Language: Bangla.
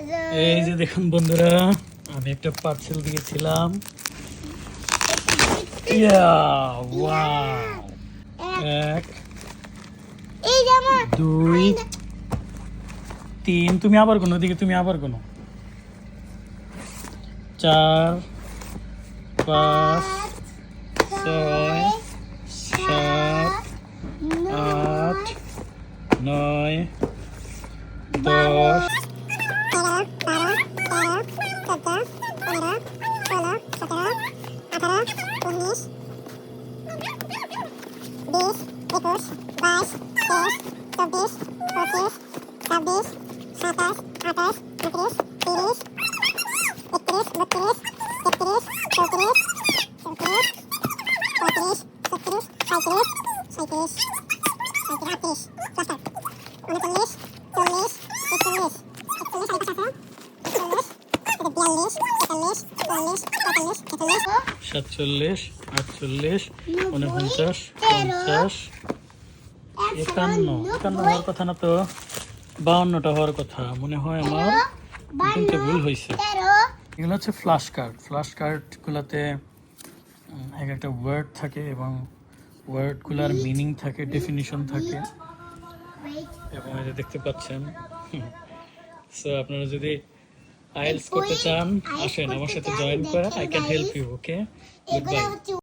এই যে দেখুন বন্ধুরা, আমি একটা পার্সেল দিয়েছিলাম। এক, দুই, তিন, তুমি আবার কোনো দিকে, তুমি আবার কোনো, 4, 5, 6, 7, 8, 9, 10, 47, 48, 49, 50, 51 হওয়ার কথা না তো, 52টা হওয়ার কথা মনে হয়। আমার কিন্তু ভুল হয়েছে। এগুলো হচ্ছে ফ্ল্যাশ কার্ড। ফ্ল্যাশ কার্ডগুলোতে এক একটা ওয়ার্ড থাকে এবং ওয়ার্ডগুলোর মিনিং থাকে, ডেফিনিশন থাকে, এবং এই যে দেখতে পাচ্ছেন। সো আপনারা যদি আইএলটিএস করতে চান, আসেন আমার সাথে জয়েন করেন। I can help you. Okay, good bye.